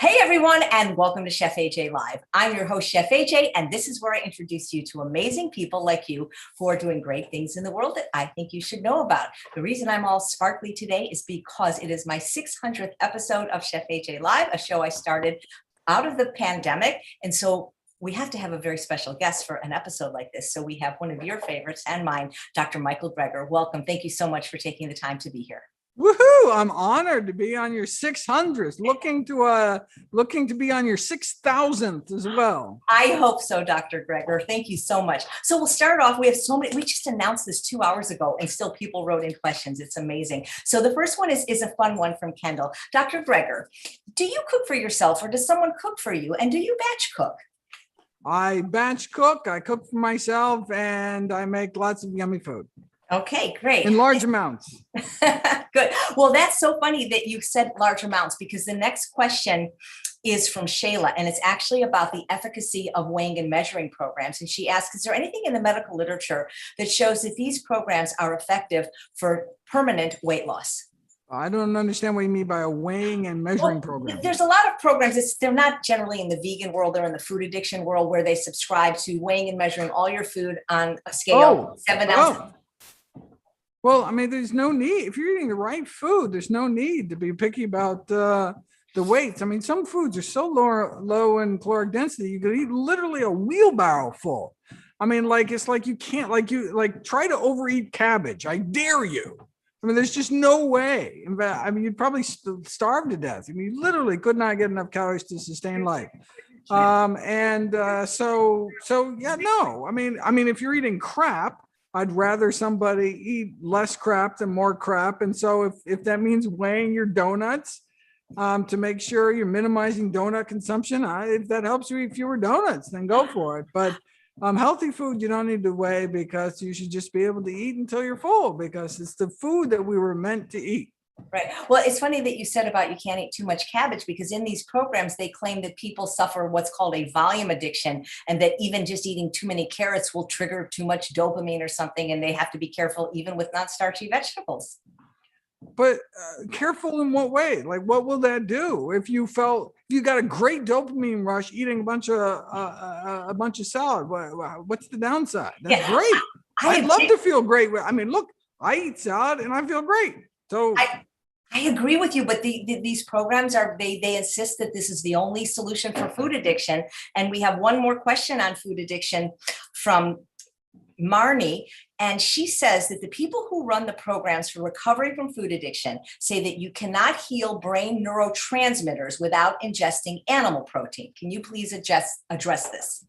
Hey everyone, and welcome to Chef AJ Live. I'm your host, Chef AJ, and this is where I introduce you to amazing people like you who are doing great things in the world that I think you should know about. The reason I'm all sparkly today is because it is my 600th episode of Chef AJ Live, a show I started out of the pandemic. And so we have to have a very special guest for an episode like this. So we have one of your favorites and mine, Dr. Michael Greger. Welcome. Thank you so much for taking the time to be here. Woohoo! I'm honored to be on your 600th, looking to be on your 6,000th as well. I hope so, Dr. Greger. Thank you so much. So we'll start off. We have so many. We just announced this 2 hours ago, and still people wrote in questions. It's amazing. So the first one is a fun one from Kendall. Dr. Greger, do you cook for yourself, or does someone cook for you? And do you batch cook? I batch cook. I cook for myself, and I make lots of yummy food. Okay, great. In large amounts. Good. Well, that's so funny that you said large amounts, because the next question is from Shayla, and it's actually about the efficacy of weighing and measuring programs. And she asks, is there anything in the medical literature that shows that these programs are effective for permanent weight loss? I don't understand what you mean by a weighing and measuring program. There's a lot of programs. They're not generally in the vegan world. They're in the food addiction world, where they subscribe to weighing and measuring all your food on a scale, 7 ounces. Well, I mean, there's no need. If you're eating the right food, there's no need to be picky about the weights. I mean, some foods are so low in caloric density, you could eat literally a wheelbarrow full. I mean, it's like you can't, try to overeat cabbage. I dare you. I mean, there's just no way. In fact, I mean, you'd probably starve to death. I mean, you literally could not get enough calories to sustain life. So yeah, no. I mean, if you're eating crap, I'd rather somebody eat less crap than more crap. And so if that means weighing your donuts to make sure you're minimizing donut consumption, if that helps you eat fewer donuts, then go for it. But healthy food, you don't need to weigh, because you should just be able to eat until you're full, because it's the food that we were meant to eat. Right. Well, it's funny that you said about you can't eat too much cabbage, because in these programs, they claim that people suffer what's called a volume addiction, and that even just eating too many carrots will trigger too much dopamine or something. And they have to be careful even with non-starchy vegetables. But careful in what way? Like, what will that do if you got a great dopamine rush eating a bunch of salad? What's the downside? That's great. I'd love to feel great. I mean, look, I eat salad and I feel great. So I agree with you, but these programs they insist that this is the only solution for food addiction. And we have one more question on food addiction from Marnie, and she says that the people who run the programs for recovery from food addiction say that you cannot heal brain neurotransmitters without ingesting animal protein. Can you please address this?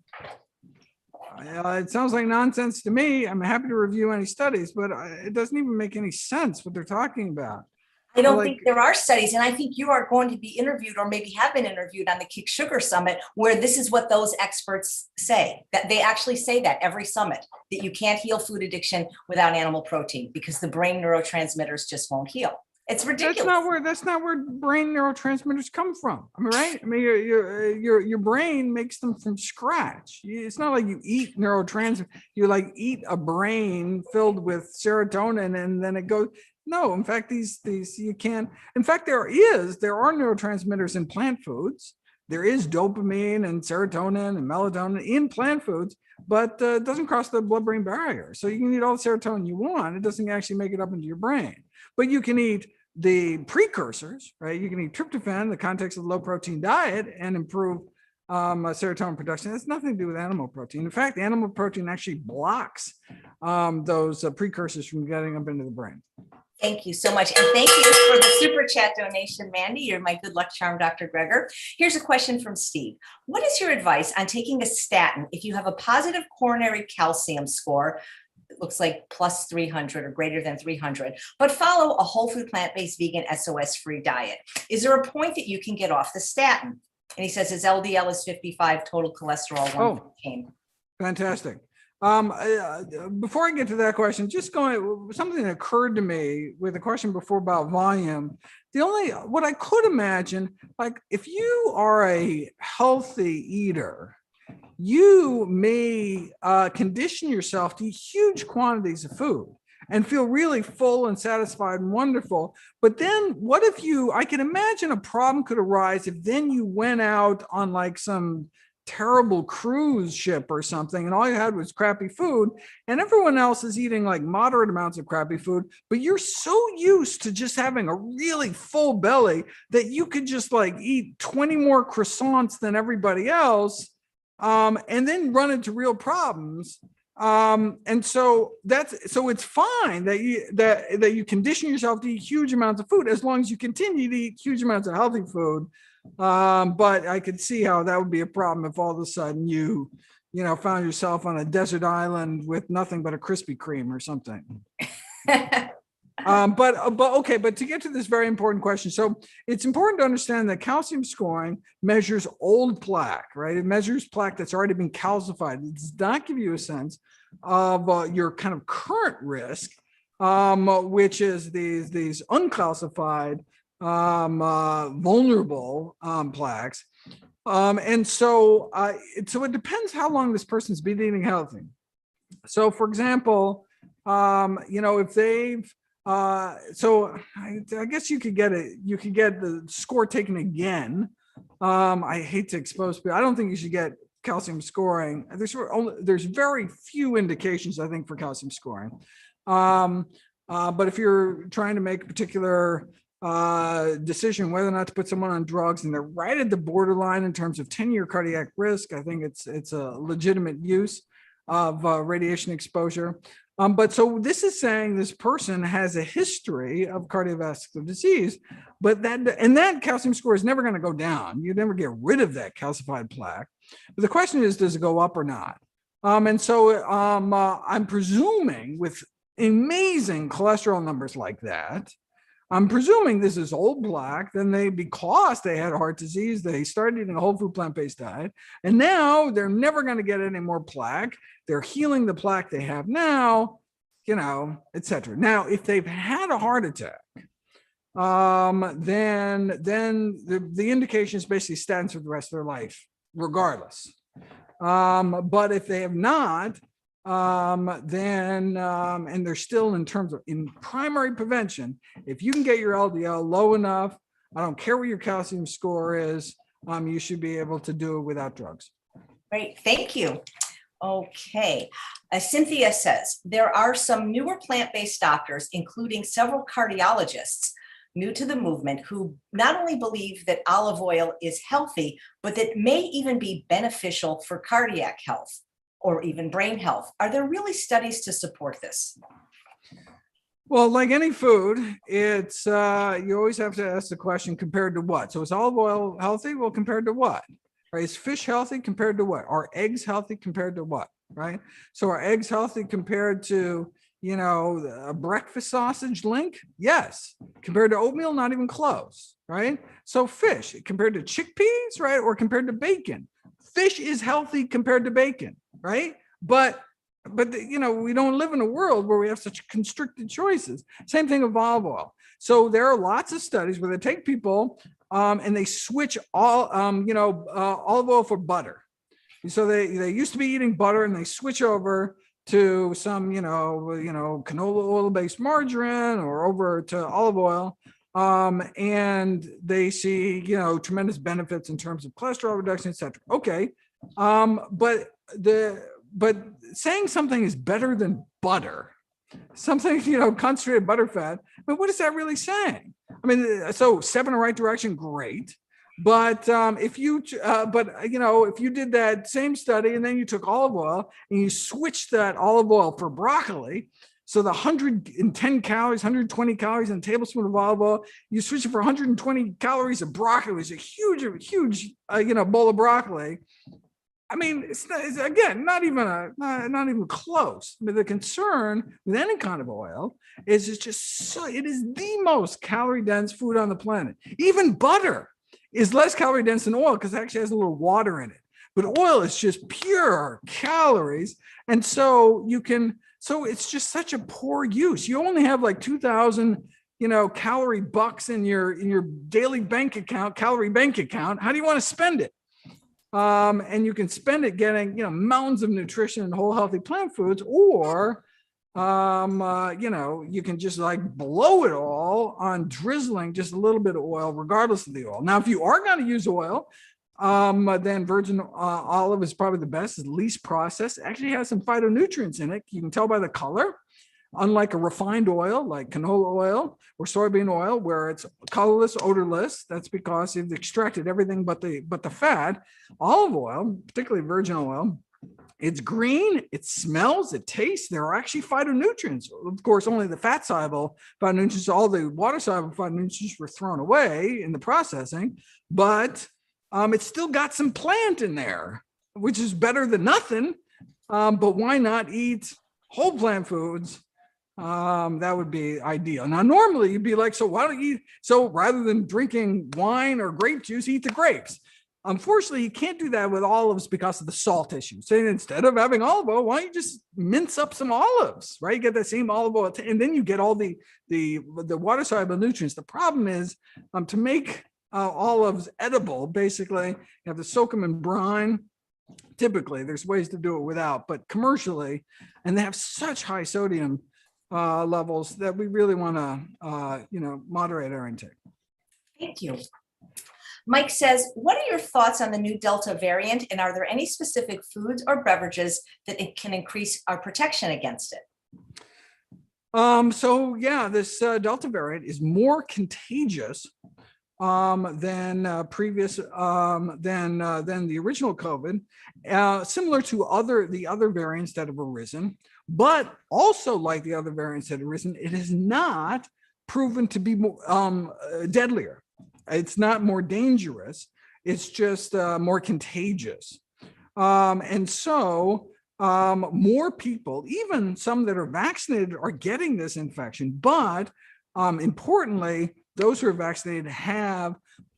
It sounds like nonsense to me. I'm happy to review any studies, but it doesn't even make any sense what they're talking about. I don't think there are studies, and I think you are going to be interviewed, or maybe have been interviewed, on the Kick Sugar Summit, where this is what those experts say. That they actually say that every summit, that you can't heal food addiction without animal protein, because the brain neurotransmitters just won't heal. It's ridiculous. That's not where brain neurotransmitters come from. I mean, right? I mean, your brain makes them from scratch. It's not like you eat neurotransmitters. You eat a brain filled with serotonin, and then it goes. No, in fact, these you can. In fact, there are neurotransmitters in plant foods. There is dopamine and serotonin and melatonin in plant foods, but it doesn't cross the blood-brain barrier. So you can eat all the serotonin you want. It doesn't actually make it up into your brain. But you can eat the precursors, right? You can eat tryptophan in the context of a low-protein diet and improve serotonin production. It has nothing to do with animal protein. In fact, animal protein actually blocks those precursors from getting up into the brain. Thank you so much. And thank you for the super chat donation, Mandy. You're my good luck charm, Dr. Greger. Here's a question from Steve. What is your advice on taking a statin if you have a positive coronary calcium score? It looks like plus 300 or greater than 300, but follow a whole food, plant-based, vegan, SOS-free diet. Is there a point that you can get off the statin? And he says his LDL is 55, total cholesterol 115. Fantastic. Before I get to that question, something that occurred to me with the question before about volume. What I could imagine, like if you are a healthy eater, you may condition yourself to eat huge quantities of food. and feel really full and satisfied and wonderful. But then what if I can imagine a problem could arise if then you went out on like some terrible cruise ship or something and all you had was crappy food and everyone else is eating like moderate amounts of crappy food, but you're so used to just having a really full belly that you could just like eat 20 more croissants than everybody else, and then run into real problems. And so it's fine that you condition yourself to eat huge amounts of food as long as you continue to eat huge amounts of healthy food. But I could see how that would be a problem if all of a sudden you found yourself on a desert island with nothing but a Krispy Kreme or something. But to get to this very important question, so it's important to understand that calcium scoring measures old plaque, right? It measures plaque that's already been calcified. It does not give you a sense of your kind of current risk, which is these uncalcified, vulnerable if it depends how long this person's been eating healthy. So, for example, if they've so I guess you could get the score taken again. I hate to expose people. I don't think you should get calcium scoring. There's very few indications, I think, for calcium scoring. But if you're trying to make a particular decision whether or not to put someone on drugs and they're right at the borderline in terms of 10-year cardiac risk, I think it's a legitimate use of radiation exposure. But so this is saying this person has a history of cardiovascular disease, but that calcium score is never going to go down. You never get rid of that calcified plaque. But the question is, does it go up or not? I'm presuming with amazing cholesterol numbers like that, I'm presuming this is old plaque. Then because they had heart disease, they started eating a whole food plant-based diet, and now they're never going to get any more plaque. They're healing the plaque they have now, et cetera. Now, if they've had a heart attack, then the indication is basically statins for the rest of their life, regardless. But if they have not, and they're still in primary prevention, if you can get your LDL low enough, I don't care what your calcium score is, you should be able to do it without drugs. Great, thank you. Okay, Cynthia says, there are some newer plant-based doctors, including several cardiologists new to the movement, who not only believe that olive oil is healthy, but that may even be beneficial for cardiac health or even brain health. Are there really studies to support this? Well, like any food, it's you always have to ask the question, compared to what? So is olive oil healthy? Well, compared to what? Right? Is fish healthy compared to what? Are eggs healthy compared to what? Right? So are eggs healthy compared to, a breakfast sausage link? Yes. Compared to oatmeal, not even close. Right? So fish compared to chickpeas, right? Or compared to bacon. Fish is healthy compared to bacon, right? But we don't live in a world where we have such constricted choices. Same thing with olive oil. So there are lots of studies where they take people and they switch olive oil for butter. So they used to be eating butter and they switch over to some canola oil based margarine or over to olive oil. And they see, tremendous benefits in terms of cholesterol reduction, et cetera. Okay. But saying something is better than butter, something, concentrated butter fat, what is that really saying? So step in the right direction, great. But if you did that same study and then you took olive oil and you switched that olive oil for broccoli, so the 110 calories, 120 calories in a tablespoon of olive oil, you switch it for 120 calories of broccoli, which is a huge bowl of broccoli. It's not even close. The concern with any kind of oil is it is the most calorie dense food on the planet. Even butter is less calorie dense than oil because it actually has a little water in it. But oil is just pure calories. And so it's just such a poor use. You only have like 2,000, calorie bucks in your daily bank account, calorie bank account. How do you want to spend it? And you can spend it getting, mountains of nutrition and whole healthy plant foods, or You can just like blow it all on drizzling just a little bit of oil, regardless of the oil. Now, if you are going to use oil, then virgin olive is probably the best, it's least processed. It actually has some phytonutrients in it. You can tell by the color. Unlike a refined oil like canola oil or soybean oil, where it's colorless, odorless, that's because you've extracted everything but the fat. Olive oil, particularly virgin oil, it's green, it smells, it tastes. There are actually phytonutrients. Of course, only the fat soluble phytonutrients, all the water soluble phytonutrients were thrown away in the processing, but it's still got some plant in there, which is better than nothing. But why not eat whole plant foods? That would be ideal. Now, normally you'd be like, so why don't you, so rather than drinking wine or grape juice, eat the grapes. Unfortunately, you can't do that with olives because of the salt issue. So instead of having olive oil, why don't you just mince up some olives, right? You get that same olive oil, and then you get all the water soluble nutrients. The problem is to make olives edible, basically, you have to soak them in brine. Typically, there's ways to do it without, but commercially, and they have such high sodium levels that we really want to, moderate our intake. Thank you. Mike says, what are your thoughts on the new Delta variant, and are there any specific foods or beverages that it can increase our protection against it? This Delta variant is more contagious than previous than the original COVID, similar to the other variants that have arisen. But also, like the other variants that have arisen, it is not proven to be more deadlier. It's not more dangerous. It's just more contagious. And so more people, even some that are vaccinated, are getting this infection. But importantly, those who are vaccinated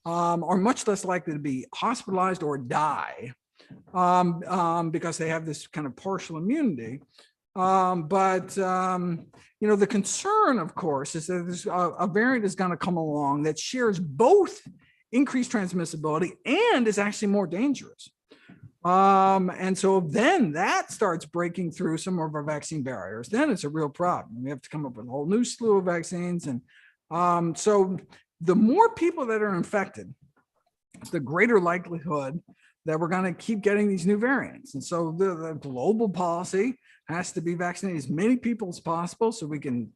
are much less likely to be hospitalized or die because they have this kind of partial immunity. The concern, of course, is that there's a variant is going to come along that shares both increased transmissibility and is actually more dangerous. And so then that starts breaking through some of our vaccine barriers. Then it's a real problem. We have to come up with a whole new slew of vaccines. And so the more people that are infected, the greater likelihood that we're going to keep getting these new variants. And so the global policy has to be vaccinated as many people as possible so we can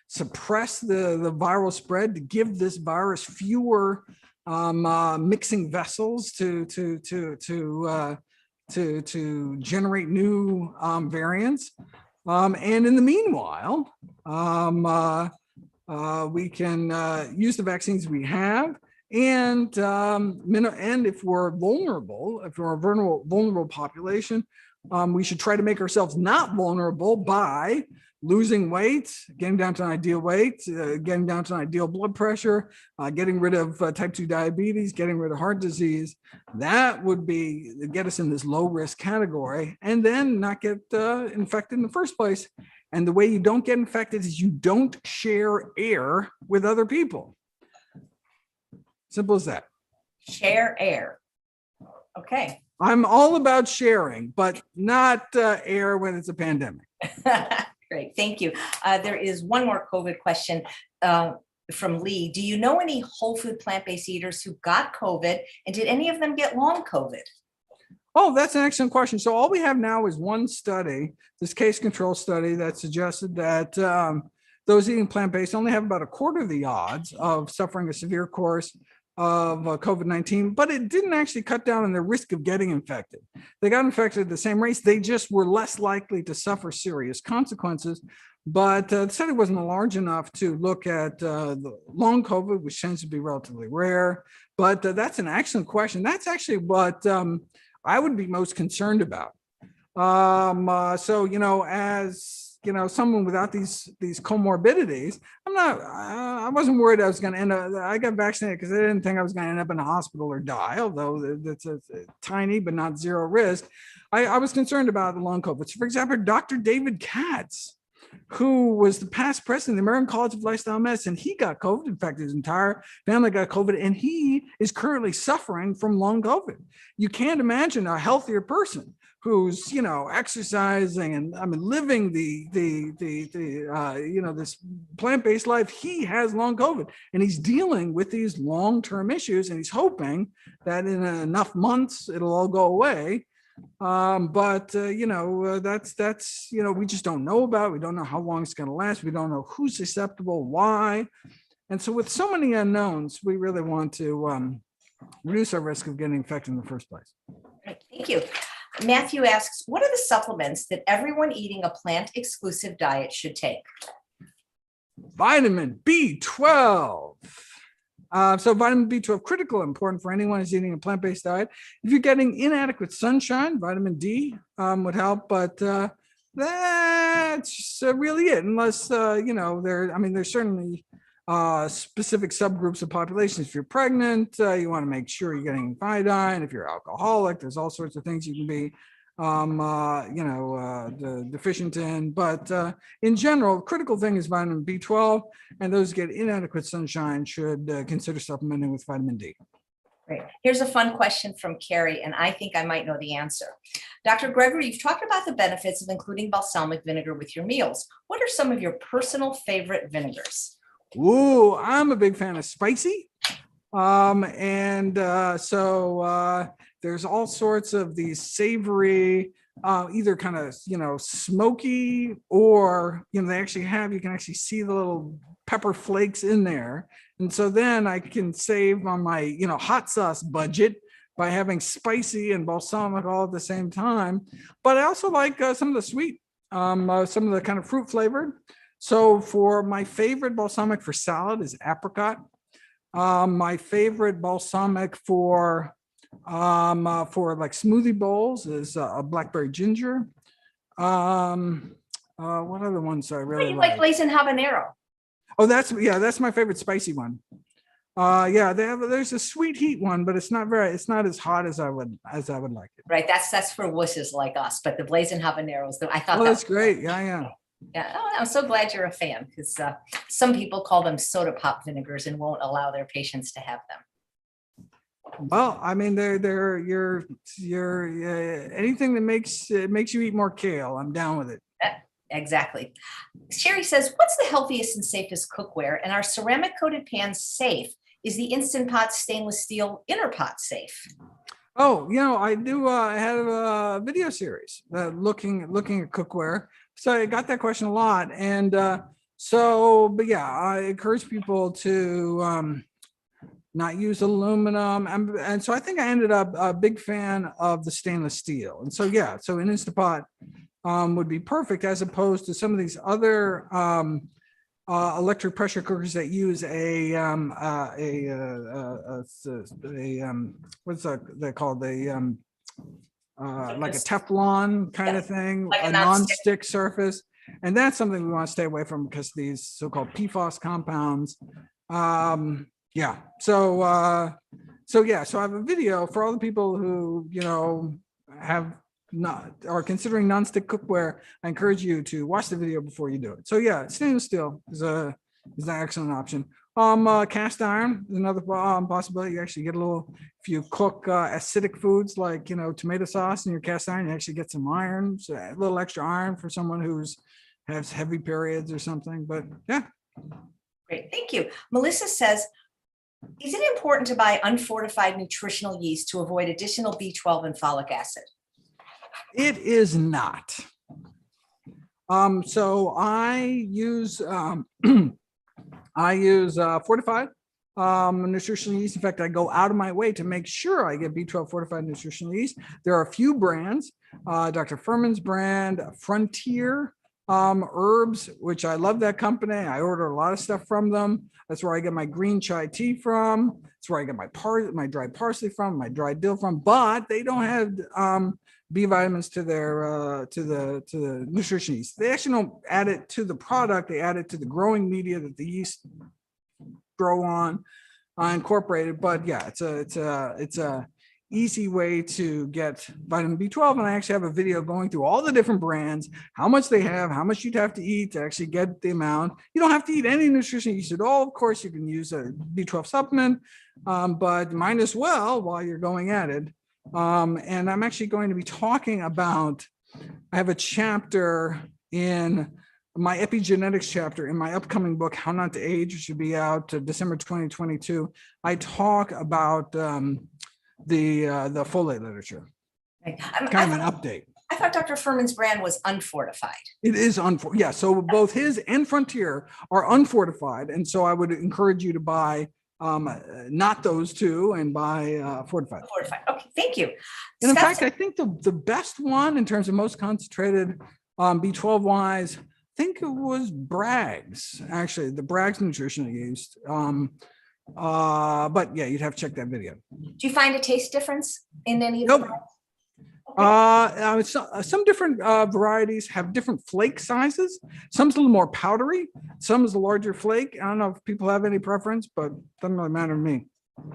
suppress the viral spread, to give this virus fewer mixing vessels to generate new variants. And in the meanwhile, we can use the vaccines we have. And if we're vulnerable, if we're a vulnerable population, we should try to make ourselves not vulnerable by losing weight, getting down to an ideal weight, getting down to an ideal blood pressure, getting rid of type 2 diabetes, getting rid of heart disease. That would get us in this low risk category, and then not get infected in the first place. And the way you don't get infected is you don't share air with other people. Simple as that. Share air. Okay. I'm all about sharing, but not air when it's a pandemic. Great, thank you. There is one more COVID question from Lee. Do you know any whole food plant-based eaters who got COVID, and did any of them get long COVID? Oh, that's an excellent question. So all we have now is one study, this case control study, that suggested that those eating plant-based only have about a quarter of the odds of suffering a severe course of COVID-19, but it didn't actually cut down on their risk of getting infected. They got infected at the same rates. They just were less likely to suffer serious consequences. But the study wasn't large enough to look at the long COVID, which tends to be relatively rare. But that's an excellent question. That's actually what I would be most concerned about. Someone without these comorbidities, I wasn't worried I was going to end up, I got vaccinated because I didn't think I was going to end up in a hospital or die, although that's a tiny but not zero risk. I was concerned about the long COVID. So for example, Dr. David Katz, who was the past president of the American College of Lifestyle Medicine, he got COVID. In fact, his entire family got COVID, and he is currently suffering from long COVID. You can't imagine a healthier person who's, you know, exercising and I mean, living this plant-based life, he has long COVID and he's dealing with these long-term issues and he's hoping that in enough months, it'll all go away. That's, you know, we just don't know about it. We don't know how long it's going to last. We don't know who's susceptible, why. And so with so many unknowns, we really want to reduce our risk of getting infected in the first place. Great, thank you. Matthew asks, what are the supplements that everyone eating a plant-exclusive diet should take? Vitamin B12. So vitamin B12, critical, important for anyone who's eating a plant-based diet. If you're getting inadequate sunshine, vitamin D would help, but that's really it. Unless, there's certainly specific subgroups of populations. If you're pregnant, you want to make sure you're getting iodine. If you're alcoholic, there's all sorts of things you can be deficient in. But in general, the critical thing is vitamin B12, and those who get inadequate sunshine should consider supplementing with vitamin D. Great. Here's a fun question from Carrie, and I think I might know the answer. Dr. Gregory, you've talked about the benefits of including balsamic vinegar with your meals. What are some of your personal favorite vinegars? Ooh, I'm a big fan of spicy. There's all sorts of these savory, either kind of, smoky, or, you can actually see the little pepper flakes in there. And so then I can save on my, hot sauce budget by having spicy and balsamic all at the same time. But I also like some of the sweet, some of the kind of fruit flavored. So for my favorite balsamic for salad is apricot. My favorite balsamic for like smoothie bowls is a blackberry ginger. What other ones I really like? Blazing habanero. Oh, that's my favorite spicy one. There's a sweet heat one, but it's not as hot as I would like it. Right, that's for wusses like us. But the blazing habaneros, I thought that's great. Yeah. Yeah, I'm so glad you're a fan, because some people call them soda pop vinegars and won't allow their patients to have them. Well, I mean, you're anything that makes you eat more kale, I'm down with it. Exactly. Sherry says, what's the healthiest and safest cookware? And are ceramic coated pans safe? Is the Instant Pot stainless steel inner pot safe? Oh, I do. I have a video series looking at cookware. So I got that question a lot. And I encourage people to not use aluminum. And so I think I ended up a big fan of the stainless steel. And so, so an Instant Pot would be perfect, as opposed to some of these other electric pressure cookers that use what's they called, like a Teflon kind of thing, like a non-stick surface. And that's something we want to stay away from, because these so-called PFAS compounds. So I have a video for all the people who, are considering non-stick cookware. I encourage you to watch the video before you do it. So stainless steel is an excellent option. Cast iron is another possibility. You actually get a little, if you cook acidic foods like, tomato sauce in your cast iron, you actually get some iron, so a little extra iron for someone has heavy periods or something. But yeah. Great, thank you. Melissa says, is it important to buy unfortified nutritional yeast to avoid additional B12 and folic acid? It is not. So I use fortified nutritional yeast. In fact, I go out of my way to make sure I get B12 fortified nutritional yeast. There are a few brands, Dr. Furman's brand, Frontier Herbs, which I love that company. I order a lot of stuff from them. That's where I get my green chai tea from. That's where I get my dried parsley from, my dried dill from. But they don't have B vitamins to their to the nutrition yeast. They actually don't add it to the product. They add it to the growing media that the yeast grow on, incorporated. But it's a easy way to get vitamin B12. And I actually have a video going through all the different brands, how much they have, how much you'd have to eat to actually get the amount. You don't have to eat any nutrition yeast at all. Of course, you can use a B12 supplement, but might as well, while you're going at it, And I'm actually going to be talking about, I have a chapter in my epigenetics chapter in my upcoming book, How Not to Age, which should be out December 2022. I talk about the folate literature, kind of an update. I thought Dr. Furman's brand was unfortified. It is yeah. So both his and Frontier are unfortified, and so I would encourage you to buy not those two and buy fortified. Fortified. Okay, thank you. And in fact, I think the best one in terms of most concentrated B12 wise, I think it was Bragg's, actually, the Bragg's nutritional yeast. But yeah, you'd have to check that video. Do you find a taste difference in any of Nope. them? Some different varieties have different flake sizes. Some's a little more powdery. Some is a larger flake. I don't know if people have any preference, but doesn't really matter to me.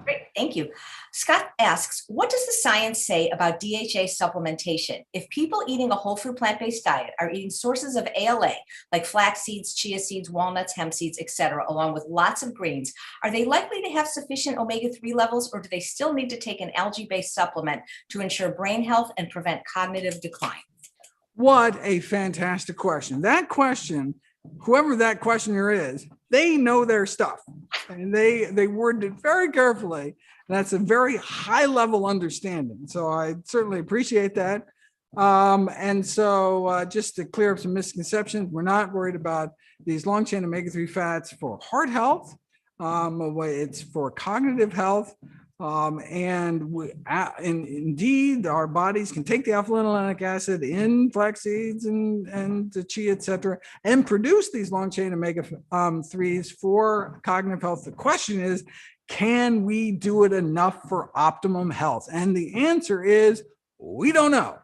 Great, thank you. Scott asks, what does the science say about DHA supplementation? If people eating a whole food plant-based diet are eating sources of ALA, like flax seeds, chia seeds, walnuts, hemp seeds, etc., along with lots of greens, are they likely to have sufficient omega-3 levels, or do they still need to take an algae-based supplement to ensure brain health and prevent cognitive decline? What a fantastic question. That question, whoever that questioner is, they know their stuff, and they worded it very carefully. That's a very high level understanding. So I certainly appreciate that. And so just to clear up some misconceptions, we're not worried about these long chain omega-3 fats for heart health. It's for cognitive health. And indeed, our bodies can take the alpha-linolenic acid in flax seeds and the chia, etc., and produce these long chain omega 3s for cognitive health. The question is, can we do it enough for optimum health? And the answer is, we don't know.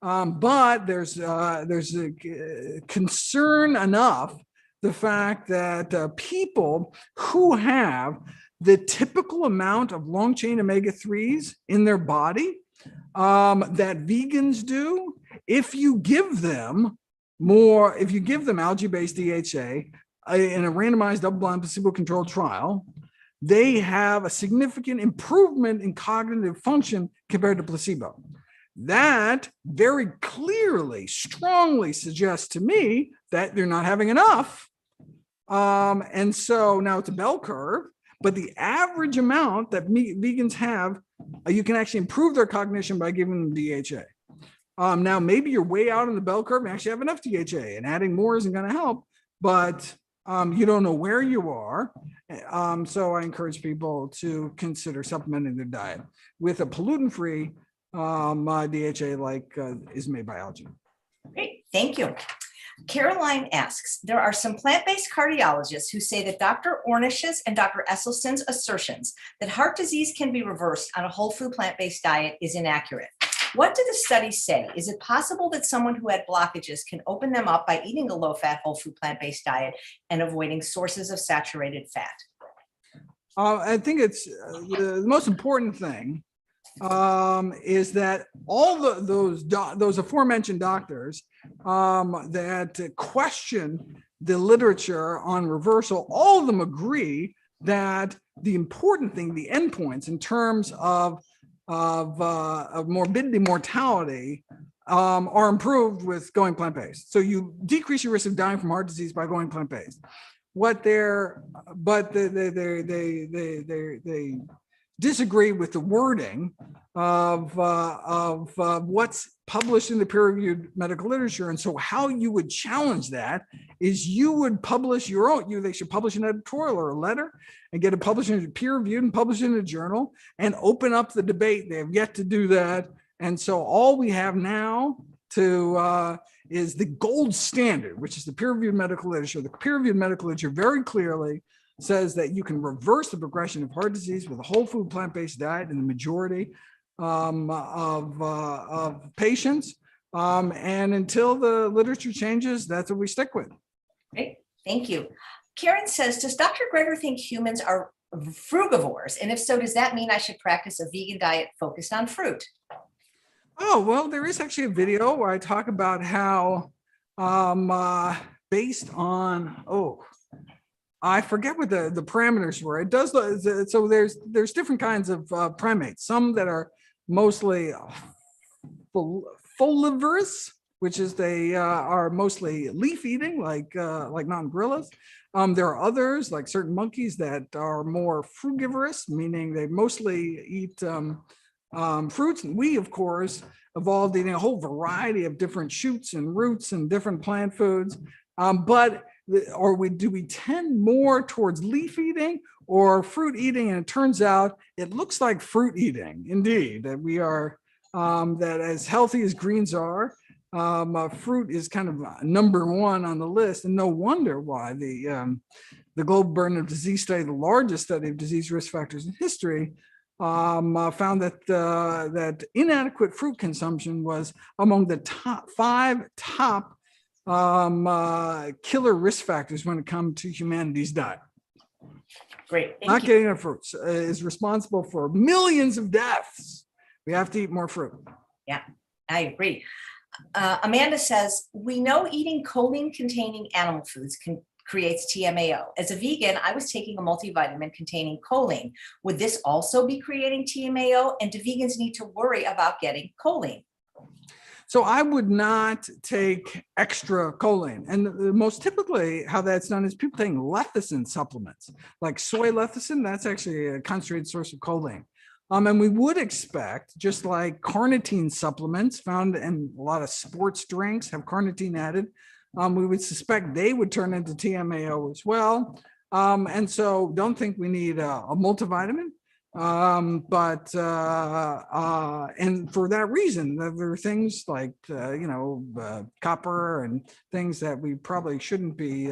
But there's a concern enough the fact that people who have the typical amount of long chain omega 3s in their body that vegans do, if you give them algae-based DHA in a randomized double-blind placebo-controlled trial, they have a significant improvement in cognitive function compared to placebo. That very clearly, strongly suggests to me that they're not having enough. And so now it's a bell curve. But the average amount that vegans have, you can actually improve their cognition by giving them DHA. Now, maybe you're way out on the bell curve and actually have enough DHA, and adding more isn't going to help, but you don't know where you are. So I encourage people to consider supplementing their diet with a pollutant-free DHA like is made by algae. Great, thank you. Caroline asks, there are some plant-based cardiologists who say that Dr. Ornish's and Dr. Esselstyn's assertions that heart disease can be reversed on a whole food plant-based diet is inaccurate. What do the studies say? Is it possible that someone who had blockages can open them up by eating a low-fat whole food plant-based diet and avoiding sources of saturated fat? I think it's the most important thing is that all those aforementioned doctors that question the literature on reversal, all of them agree that the important thing, the endpoints in terms of morbidity, mortality, are improved with going plant-based. So you decrease your risk of dying from heart disease by going plant-based. They disagree with the wording of what's published in the peer-reviewed medical literature. And so how you would challenge that is you would publish your own, they should publish an editorial or a letter and get it published in peer-reviewed and published in a journal and open up the debate. They have yet to do that. And so all we have now is the gold standard, which is the peer-reviewed medical literature. The peer-reviewed medical literature very clearly says that you can reverse the progression of heart disease with a whole food plant-based diet in the majority of patients. And until the literature changes, that's what we stick with. Great, thank you. Karen says, does Dr. Greger think humans are frugivores? And if so, does that mean I should practice a vegan diet focused on fruit? Oh, well, there is actually a video where I talk about how based on, I forget what the parameters were. It does, so there's different kinds of primates, some that are mostly folivorous, which is they are mostly leaf eating, like mountain gorillas. There are others, like certain monkeys, that are more frugivorous, meaning they mostly eat fruits. And we, of course, evolved eating a whole variety of different shoots and roots and different plant foods. Do we tend more towards leaf eating or fruit eating? And it turns out it looks like fruit eating, indeed, that we are, that as healthy as greens are, fruit is kind of number one on the list. And no wonder why the Global Burden of Disease study, the largest study of disease risk factors in history, found that inadequate fruit consumption was among the five top killer risk factors when it comes to humanity's diet. Great. Not getting enough fruits is responsible for millions of deaths. We have to eat more fruit. Yeah, I agree. Amanda says, we know eating choline-containing animal foods creates TMAO. As a vegan, I was taking a multivitamin containing choline. Would this also be creating TMAO? And do vegans need to worry about getting choline? So I would not take extra choline. And most typically how that's done is people taking lecithin supplements, like soy lecithin. That's actually a concentrated source of choline. And we would expect, just like carnitine supplements found in a lot of sports drinks have carnitine added, we would suspect they would turn into TMAO as well. And so don't think we need a multivitamin. And for that reason, there are things like, copper and things that we probably shouldn't be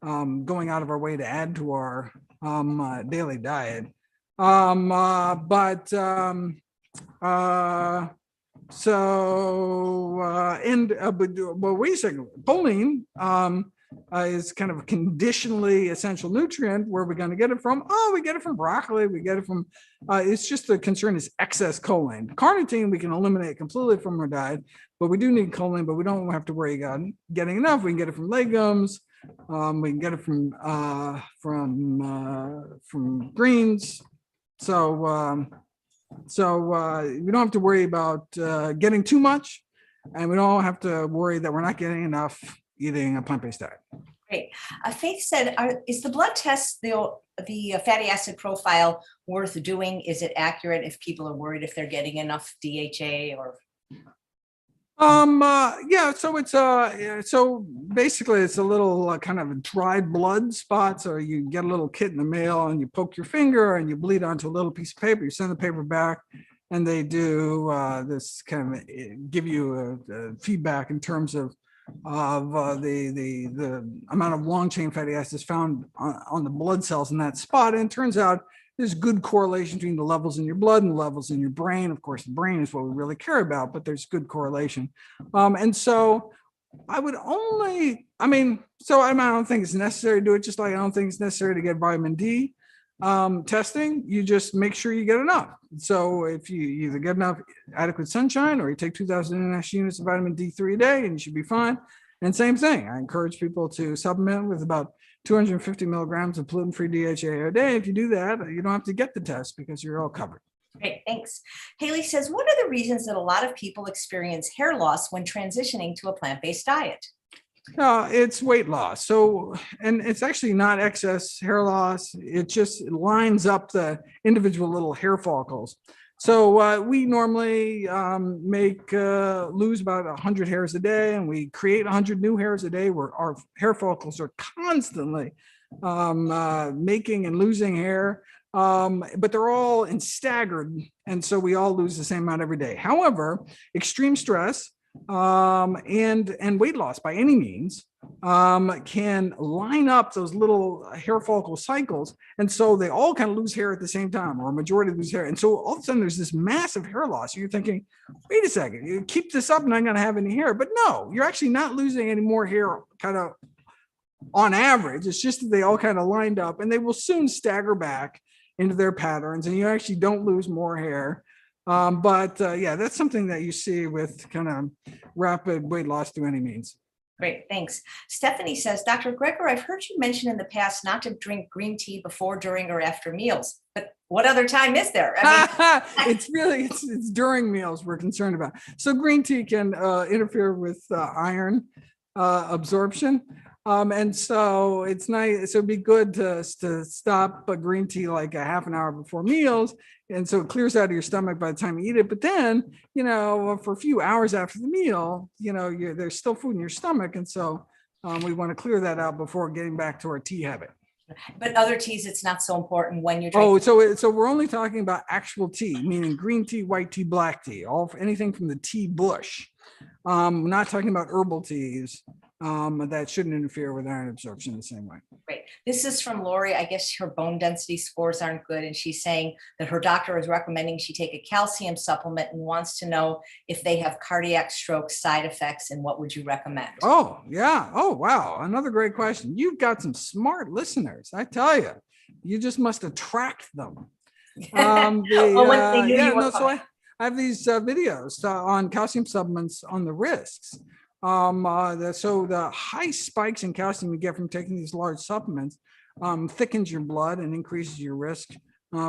going out of our way to add to our daily diet. But wait a second, choline is kind of a conditionally essential nutrient. Where are we going to get it from? Oh, we get it from broccoli. We get it from, it's just the concern is excess choline. Carnitine, we can eliminate completely from our diet, but we do need choline, but we don't have to worry about getting enough. We can get it from legumes. We can get it from greens. So we don't have to worry about getting too much, and we don't have to worry that we're not getting enough eating a plant-based diet. Great. Faith said, is the blood test, the fatty acid profile, worth doing? Is it accurate if people are worried if they're getting enough DHA or? Yeah, so it's so basically it's a little kind of dried blood spots, or you get a little kit in the mail and you poke your finger and you bleed onto a little piece of paper. You send the paper back, and they do this kind of give you a feedback in terms of the amount of long chain fatty acids found on the blood cells in that spot. And it turns out there's good correlation between the levels in your blood and the levels in your brain. Of course, the brain is what we really care about, but there's good correlation. And so I would only, I don't think it's necessary to do it, just like I don't think it's necessary to get vitamin D testing. You just make sure you get enough. So if you either get enough adequate sunshine, or you take 2,000 international units of vitamin D3 a day, and you should be fine. And same thing, I encourage people to supplement with about 250 milligrams of pollutant-free DHA a day. If you do that, you don't have to get the test because you're all covered. Great, thanks. Haley says, what are the reasons that a lot of people experience hair loss when transitioning to a plant-based diet? It's weight loss. So, and it's actually not excess hair loss. It just lines up the individual little hair follicles. So we normally lose about 100 hairs a day, and we create 100 new hairs a day, where our hair follicles are constantly making and losing hair. But they're all in staggered, and so we all lose the same amount every day. However, extreme stress and weight loss by any means can line up those little hair follicle cycles, and so they all kind of lose hair at the same time, or a majority lose hair, and so all of a sudden there's this massive hair loss. You're thinking, wait a second, you keep this up and I'm not going to have any hair. But no, you're actually not losing any more hair kind of on average. It's just that they all kind of lined up, and they will soon stagger back into their patterns, and you actually don't lose more hair. Yeah, that's something that you see with kind of rapid weight loss through any means. Great, thanks. Stephanie says, Dr. Greger, I've heard you mention in the past not to drink green tea before, during, or after meals. But what other time is there? It's during meals we're concerned about. So green tea can interfere with iron absorption. And so it's nice. So it'd be good to stop a green tea like a half an hour before meals. And so it clears out of your stomach by the time you eat it. But then, for a few hours after the meal, there's still food in your stomach. And so we want to clear that out before getting back to our tea habit. But other teas, it's not so important when you're drinking. So we're only talking about actual tea, meaning green tea, white tea, black tea, anything from the tea bush. We're not talking about herbal teas. That shouldn't interfere with iron absorption the same way. Great. This is from Lori. I guess her bone density scores aren't good. And she's saying that her doctor is recommending she take a calcium supplement and wants to know if they have cardiac stroke side effects and what would you recommend? Oh, yeah. Oh, wow. Another great question. You've got some smart listeners. I tell you, you just must attract them. So I have these videos on calcium supplements on the risks. So the high spikes in calcium you get from taking these large supplements thickens your blood and increases your risk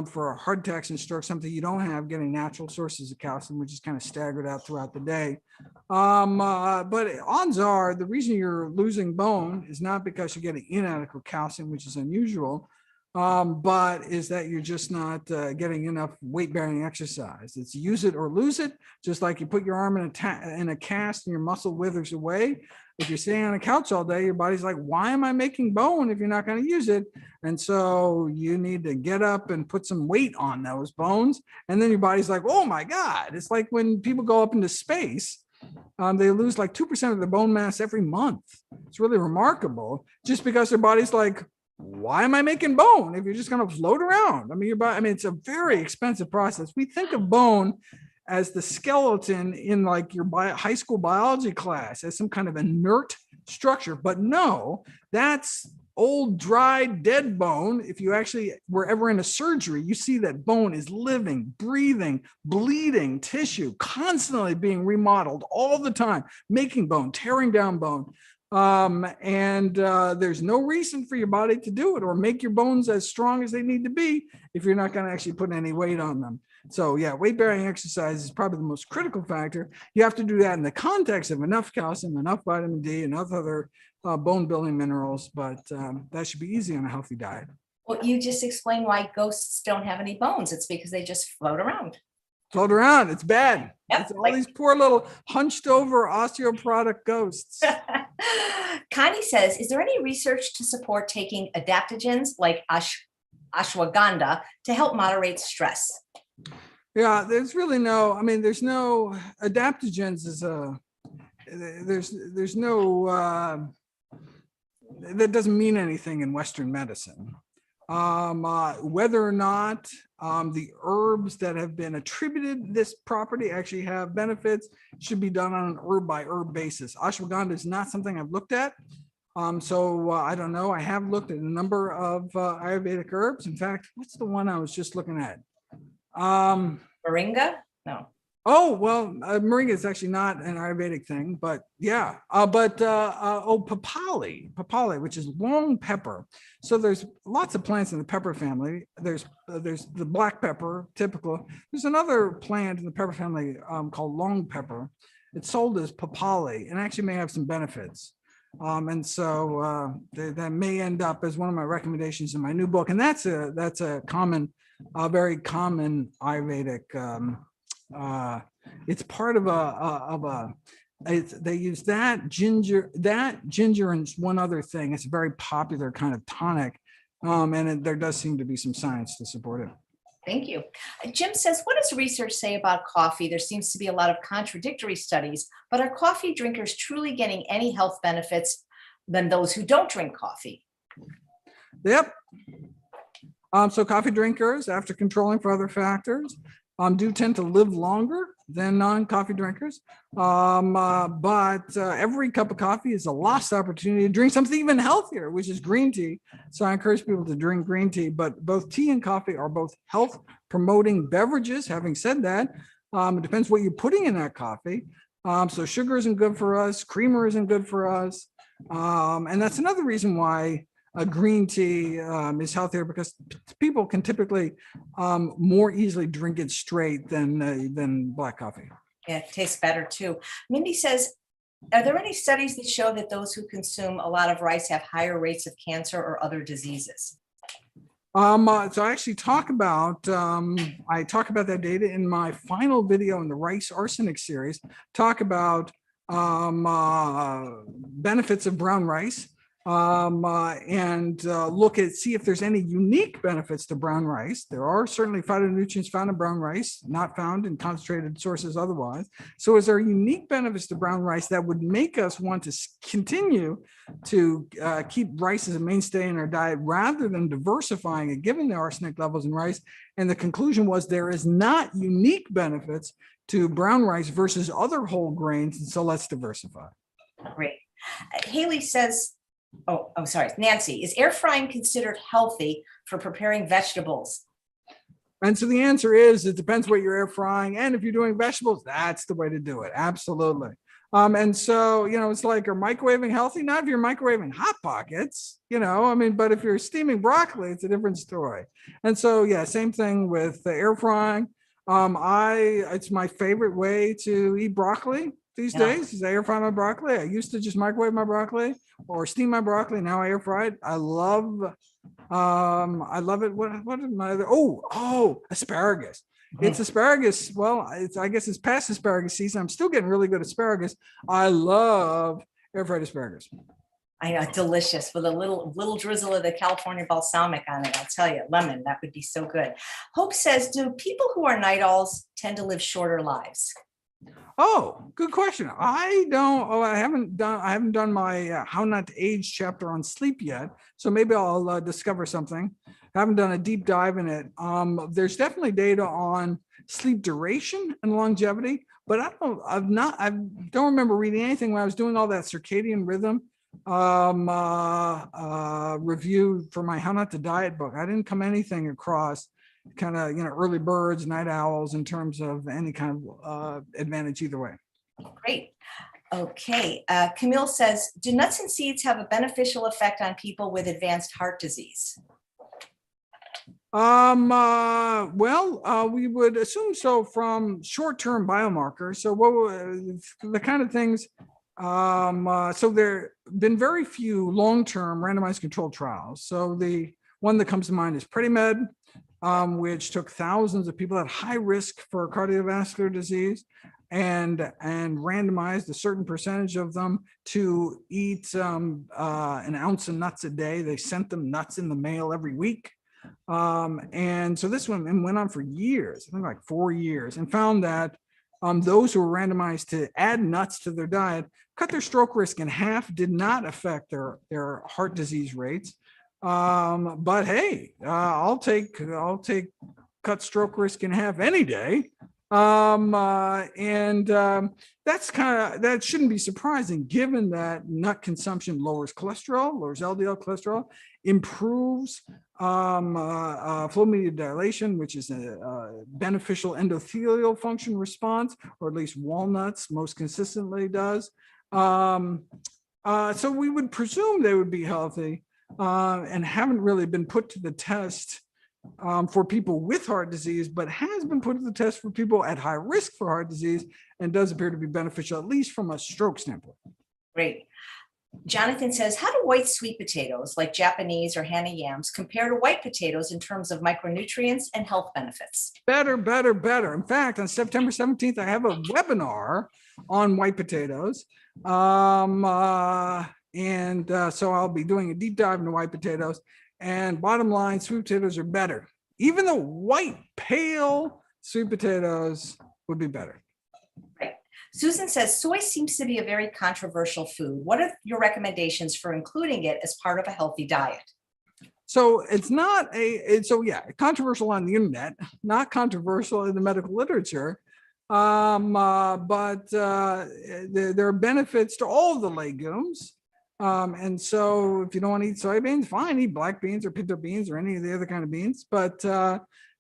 for heart attacks and strokes, something you don't have getting natural sources of calcium, which is kind of staggered out throughout the day. But odds are the reason you're losing bone is not because you're getting inadequate calcium, which is unusual, but is that you're just not getting enough weight-bearing exercise. It's use it or lose it, just like you put your arm in a cast and your muscle withers away. If you're sitting on a couch all day, your body's like, why am I making bone if you're not going to use it? And so you need to get up and put some weight on those bones. And then your body's like, oh my God. It's like when people go up into space, they lose like 2% of their bone mass every month. It's really remarkable just because their body's like, why am I making bone if you're just going to float around? It's a very expensive process. We think of bone as the skeleton in like your high school biology class as some kind of inert structure, but no, that's old, dried, dead bone. If you actually were ever in a surgery, you see that bone is living, breathing, bleeding tissue, constantly being remodeled all the time, making bone, tearing down bone. There's no reason for your body to do it or make your bones as strong as they need to be if you're not going to actually put any weight on them. So yeah, weight-bearing exercise is probably the most critical factor. You have to do that in the context of enough calcium, enough vitamin D, enough other bone-building minerals, but that should be easy on a healthy diet. Well, you just explained why ghosts don't have any bones. It's because they just float around. Float around. It's bad. Yep, it's all these poor little hunched over osteoporotic ghosts. Connie says, is there any research to support taking adaptogens like ashwagandha to help moderate stress? Yeah, there's really there's no adaptogens there's no, that doesn't mean anything in Western medicine. Whether or not the herbs that have been attributed this property actually have benefits should be done on an herb by herb basis. Ashwagandha is not something I've looked at. So I don't know. I have looked at a number of Ayurvedic herbs. In fact, what's the one I was just looking at? Moringa? No. Oh, well, moringa is actually not an Ayurvedic thing, but yeah. Papali, which is long pepper. So there's lots of plants in the pepper family. There's the black pepper, typical. There's another plant in the pepper family called long pepper. It's sold as papali and actually may have some benefits. And so that may end up as one of my recommendations in my new book. And that's a very common Ayurvedic. It's part of they use that ginger and one other thing. It's a very popular kind of tonic. There does seem to be some science to support it. Thank you. Jim says, what does research say about coffee? There seems to be a lot of contradictory studies, but are coffee drinkers truly getting any health benefits than those who don't drink coffee? Yep. So coffee drinkers, after controlling for other factors, do tend to live longer than non-coffee drinkers. But every cup of coffee is a lost opportunity to drink something even healthier, which is green tea. So I encourage people to drink green tea, but both tea and coffee are both health promoting beverages. Having said that, it depends what you're putting in that coffee. So sugar isn't good for us. Creamer isn't good for us. And that's another reason why a green tea is healthier, because people can typically more easily drink it straight than black coffee. Yeah, it tastes better too. Mindy says, are there any studies that show that those who consume a lot of rice have higher rates of cancer or other diseases? So I actually talk about that data in my final video in the rice arsenic series. Talk about benefits of brown rice, and see if there's any unique benefits to brown rice. There are certainly phytonutrients found in brown rice, not found in concentrated sources otherwise. So is there unique benefits to brown rice that would make us want to continue to keep rice as a mainstay in our diet rather than diversifying it, given the arsenic levels in rice? And the conclusion was there is not unique benefits to brown rice versus other whole grains, and so let's diversify. Great. Haley says, sorry, Nancy, is air frying considered healthy for preparing vegetables? And so the answer is, it depends what you're air frying. And if you're doing vegetables, that's the way to do it. Absolutely. And so, it's like, are microwaving healthy? Not if you're microwaving Hot Pockets, but if you're steaming broccoli, it's a different story. And so, yeah, same thing with the air frying. It's my favorite way to eat broccoli these days is I air fry my broccoli. I used to just microwave my broccoli or steam my broccoli. Now I air fry it. I love it. What am I? Asparagus. It's asparagus. Well, I guess it's past asparagus season. I'm still getting really good asparagus. I love air fried asparagus. I know, delicious with a little drizzle of the California balsamic on it. I'll tell you, lemon, that would be so good. Hope says, do people who are night owls tend to live shorter lives? Oh, good question. I haven't done my How Not to Age chapter on sleep yet. So maybe I'll discover something. I haven't done a deep dive in it. There's definitely data on sleep duration and longevity, but I don't remember reading anything when I was doing all that circadian rhythm review for my How Not to Diet book. I didn't come anything across kind of early birds, night owls in terms of any kind of advantage either way. Great. Okay. Camille says, do nuts and seeds have a beneficial effect on people with advanced heart disease? We would assume so from short-term biomarkers. So the kind of things, so there have been very few long-term randomized controlled trials. So the one that comes to mind is PrettyMed, which took thousands of people at high risk for cardiovascular disease and randomized a certain percentage of them to eat an ounce of nuts a day. They sent them nuts in the mail every week. And so this one went on for years, I think like 4 years, and found that those who were randomized to add nuts to their diet cut their stroke risk in half, did not affect their heart disease rates. But hey, I'll take cut stroke risk in half any day. That shouldn't be surprising, given that nut consumption lowers cholesterol, lowers LDL cholesterol, improves flow mediated dilation, which is a beneficial endothelial function response, or at least walnuts most consistently does. So we would presume they would be healthy, and haven't really been put to the test for people with heart disease, but has been put to the test for people at high risk for heart disease, and does appear to be beneficial, at least from a stroke standpoint. Great. Jonathan says, how do white sweet potatoes like Japanese or Hana yams compare to white potatoes in terms of micronutrients and health benefits? Better. In fact, on September 17th, I have a webinar on white potatoes. So I'll be doing a deep dive into white potatoes. And bottom line, sweet potatoes are better. Even the white, pale sweet potatoes would be better. Right. Susan says, soy seems to be a very controversial food. What are your recommendations for including it as part of a healthy diet? So it's controversial on the internet, not controversial in the medical literature. But there are benefits to all of the legumes. And so if you don't want to eat soybeans, fine, eat black beans or pinto beans or any of the other kind of beans. But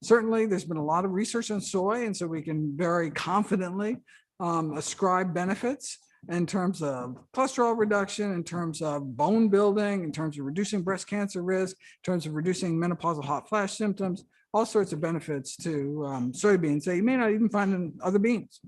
certainly there's been a lot of research on soy, and so we can very confidently ascribe benefits in terms of cholesterol reduction, in terms of bone building, in terms of reducing breast cancer risk, in terms of reducing menopausal hot flash symptoms, all sorts of benefits to soybeans that you may not even find in other beans.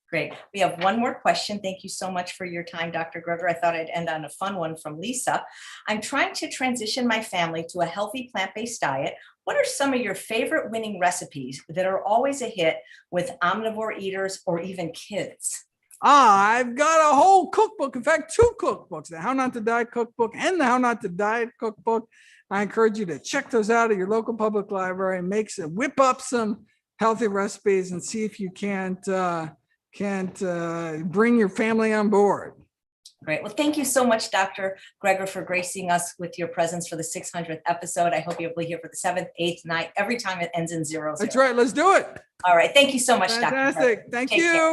Great. We have one more question. Thank you so much for your time, Dr. Greger. I thought I'd end on a fun one from Lisa. I'm trying to transition my family to a healthy plant-based diet. What are some of your favorite winning recipes that are always a hit with omnivore eaters or even kids? I've got a whole cookbook. In fact, 2 cookbooks, the How Not to Diet cookbook and the How Not to Diet cookbook. I encourage you to check those out at your local public library and whip up some healthy recipes and see if you can't bring your family on board. Great. Well, thank you so much, Dr. Greger, for gracing us with your presence for the 600th episode. I hope you'll be here for the 7th, 8th, 9th, every time it ends in 00. That's right. Let's do it. All right. Thank you so much, Dr. Greger. Fantastic. Thank Take you. care.